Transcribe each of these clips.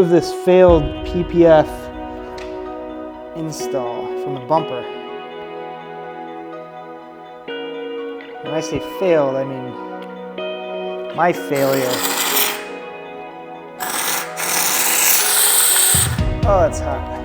remove this failed PPF install from the bumper. When I say failed, I mean my failure. Oh, that's hot.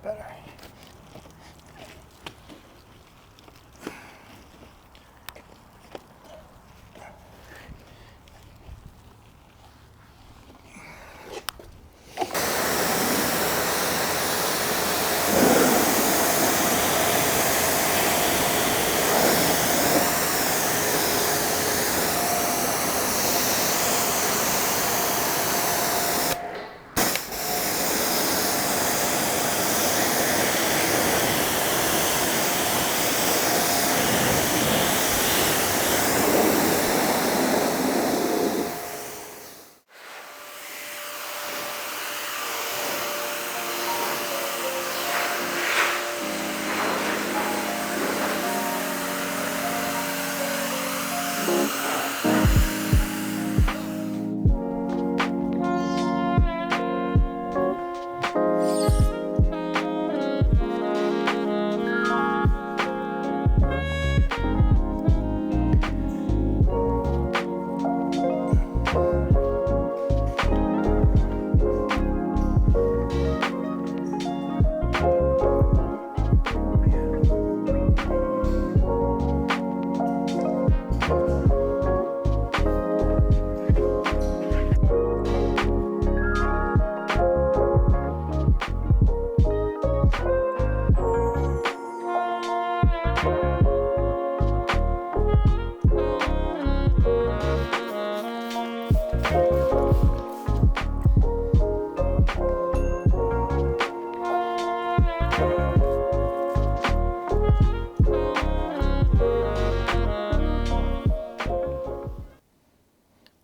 Better.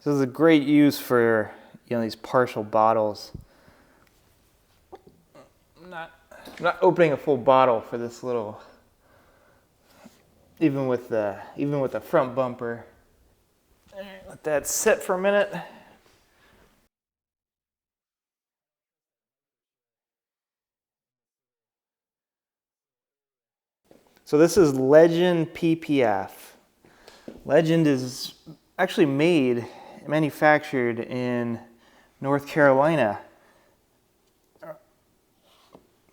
This is a great use for, these partial bottles. I'm not opening a full bottle for this little, even with the front bumper. All right, let that sit for a minute. So this is Legend PPF. Legend is actually manufactured in North Carolina, a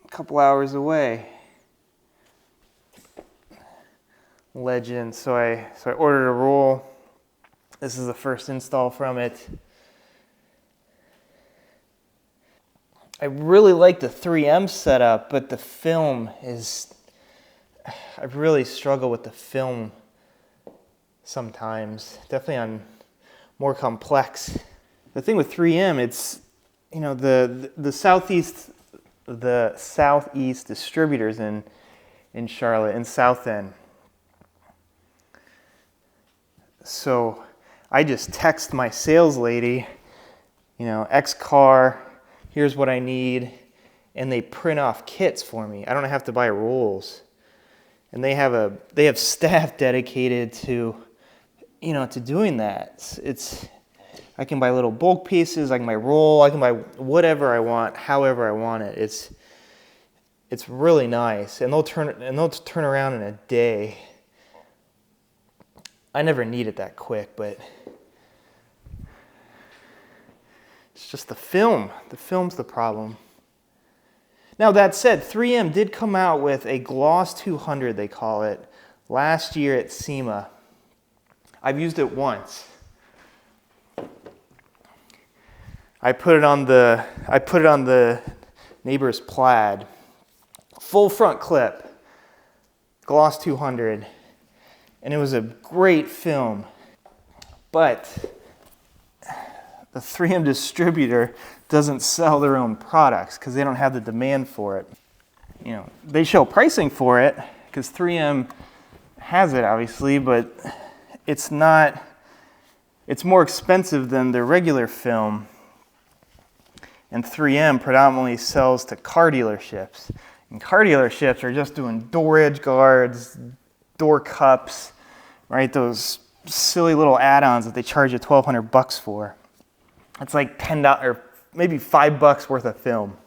couple hours away. Legend. So I ordered a roll. This is the first install from it. I really like the 3M setup, but the film is, I really struggle with the film sometimes, definitely on more complex. The thing with 3M, it's, the southeast distributors in Charlotte, in South End. So I just text my sales lady, X car, here's what I need, and they print off kits for me. I don't have to buy rolls. And they have staff dedicated to, to doing that. I can buy little bulk pieces, I can buy roll, I can buy whatever I want, however I want it. It's really nice, and they'll turn around in a day. I never need it that quick, but it's just the film. The film's the problem. Now that said, 3M did come out with a Gloss 200, they call it, last year at SEMA. I've used it once. I put it on the neighbor's Plaid. Full front clip, Gloss 200, and it was a great film. But the 3M distributor doesn't sell their own products because they don't have the demand for it. They show pricing for it because 3M has it obviously, but it's more expensive than their regular film. And 3M predominantly sells to car dealerships. And car dealerships are just doing door edge guards, door cups, right? Those silly little add-ons that they charge you $1,200 for. It's like $10 or maybe $5 worth of film.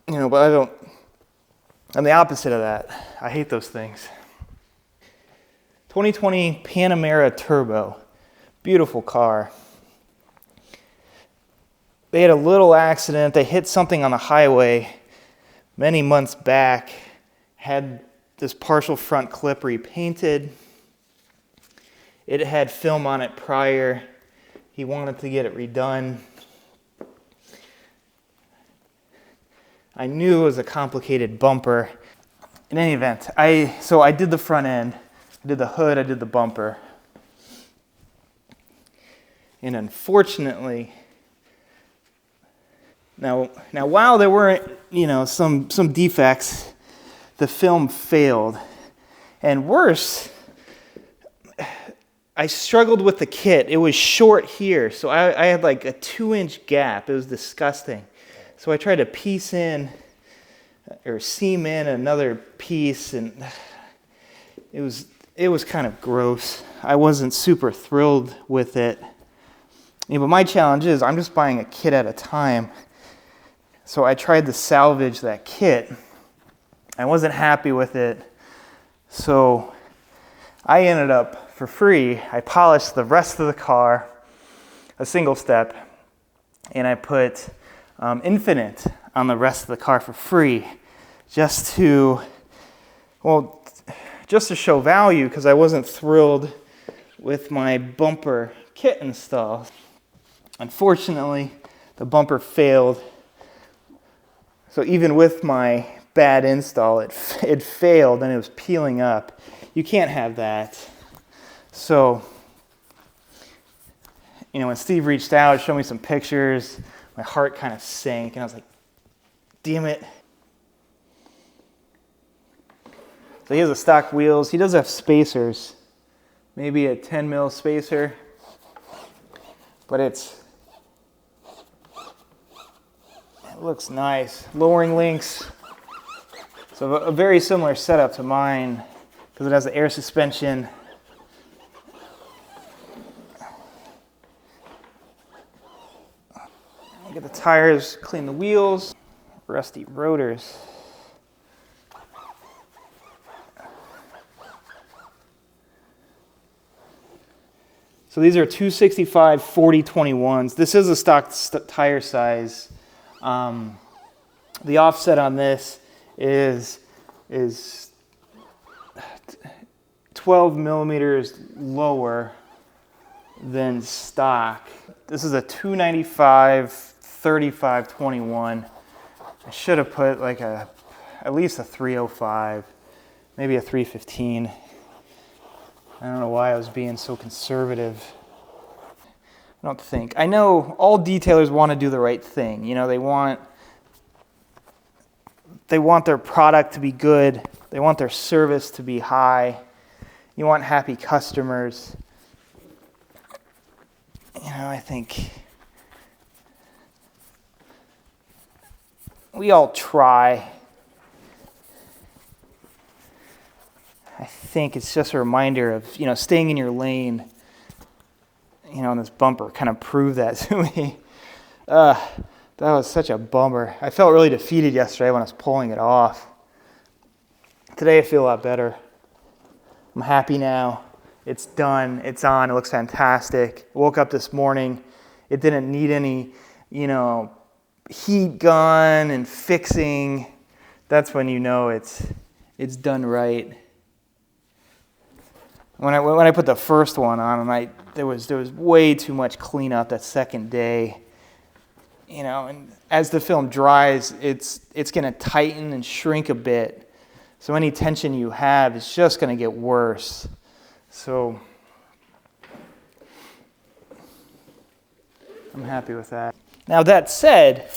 But I'm the opposite of that. I hate those things. 2020 Panamera Turbo. Beautiful car. They had a little accident. They hit something on the highway many months back. Had this partial front clip repainted. It had film on it prior. He wanted to get it redone. I knew it was a complicated bumper. In any event, so I did the front end, I did the hood, I did the bumper. And unfortunately, now while there weren't, some defects, the film failed. And worse, I struggled with the kit. It was short here, so I had like a 2-inch gap. It was disgusting. So I tried to piece in or seam in another piece, and it was kind of gross. I wasn't super thrilled with it. But my challenge is I'm just buying a kit at a time. So I tried to salvage that kit. I wasn't happy with it. So I ended up, for free, I polished the rest of the car, a single step, and I put Infinite on the rest of the car for free, just to show value, because I wasn't thrilled with my bumper kit install. Unfortunately, the bumper failed. So even with my bad install, it failed and it was peeling up. You can't have that. So, when Steve reached out, showed me some pictures, my heart kind of sank, and I was like, damn it. So he has the stock wheels. He does have spacers, maybe a 10 mil spacer. but it looks nice. Lowering links. So a very similar setup to mine because it has the air suspension. Get the tires, clean the wheels, rusty rotors. So these are 265 40/21s. This is a stock tire size. The offset on this is 12 millimeters lower than stock. This is a 295 35/21. I should have put like at least a 305, maybe a 315. I don't know why I was being so conservative. I don't think. I know all detailers want to do the right thing. You know, they want their product to be good. They want their service to be high. You want happy customers. You know, I think we all try. I think it's just a reminder of, you know, staying in your lane. You know, and this bumper kind of proved that to me. That was such a bummer. I felt really defeated yesterday when I was pulling it off. Today I feel a lot better. I'm happy now. It's done. It's on. It looks fantastic. I woke up this morning. It didn't need any, you know, heat gun and fixing. That's when you know it's done right. When I put the first one on, there was way too much cleanup that second day. You know, and as the film dries, it's going to tighten and shrink a bit. So any tension you have is just going to get worse. So I'm happy with that. Now that said,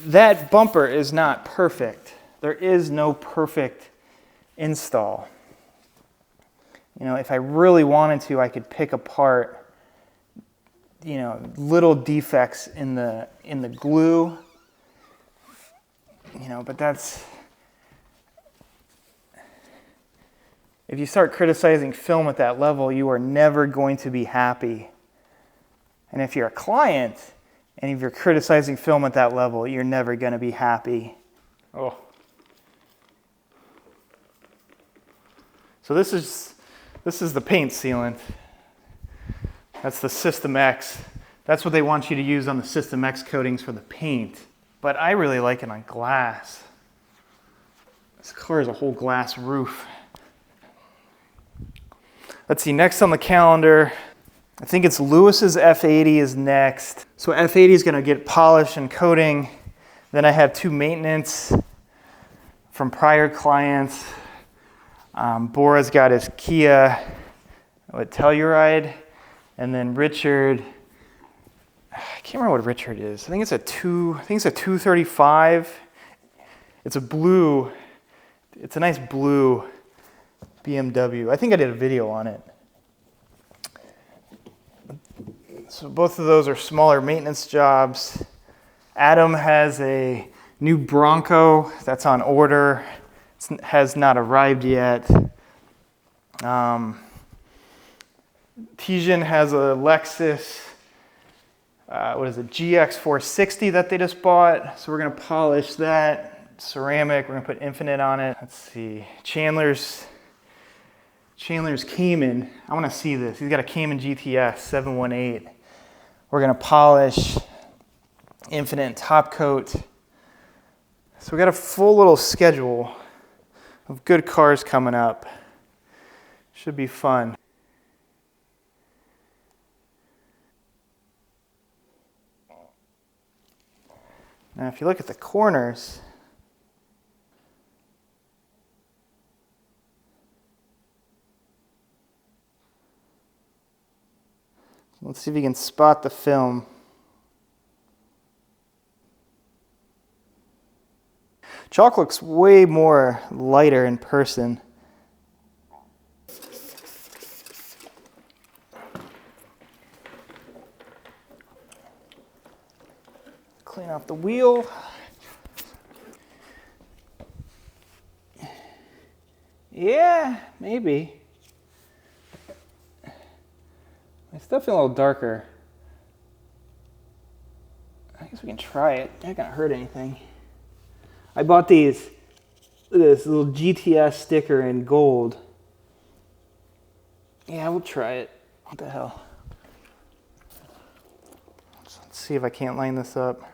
that bumper is not perfect. There is no perfect install. You know, if I really wanted to, I could pick apart, you know, little defects in the glue. You know, but if you start criticizing film at that level, you are never going to be happy. And if you're a client and if you're criticizing film at that level, you're never going to be happy. Oh. So this is the paint sealant. That's the System X. That's what they want you to use on the System X coatings for the paint. But I really like it on glass. This car is a whole glass roof. Let's see, next on the calendar, I think it's Lewis's F80 is next. So F80 is going to get polish and coating. Then I have 2 maintenance from prior clients. Bora's got his Kia with Telluride, and then Richard, I can't remember what Richard is. I think it's a 235. It's a blue. It's a nice blue BMW. I think I did a video on it. So both of those are smaller maintenance jobs. Adam has a new Bronco that's on order. It has not arrived yet. Tijan has a Lexus, GX460 that they just bought. So we're gonna polish that, ceramic, we're gonna put Infinite on it. Let's see, Chandler's Cayman. I wanna see this. He's got a Cayman GTS 718. We're gonna polish, Infinite and top coat. So we got a full little schedule of good cars coming up. Should be fun. Now if you look at the corners, let's see if you can spot the film. Chalk looks way more lighter in person. Clean off the wheel. Yeah, maybe. It's definitely a little darker. I guess we can try it. It ain't gonna hurt anything. I bought this little GTS sticker in gold. Yeah, we'll try it. What the hell? Let's see if I can't line this up.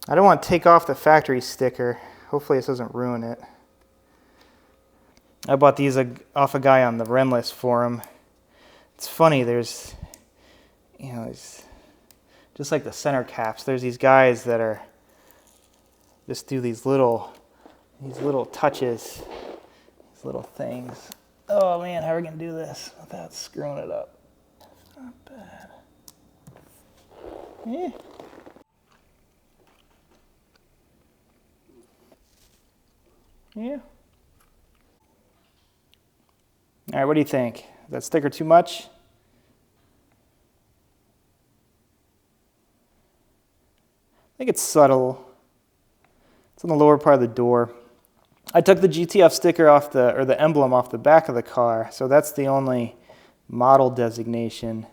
I don't want to take off the factory sticker. Hopefully this doesn't ruin it. I bought these off a guy on the Remless forum. It's funny, there's, just like the center caps, there's these guys that are just do these little touches, these little things. Oh man, how are we gonna do this without screwing it up? Not bad. Yeah. Yeah. All right, what do you think? Is that sticker too much? I think it's subtle. It's on the lower part of the door. I took the GTF sticker off or the emblem off the back of the car, so that's the only model designation.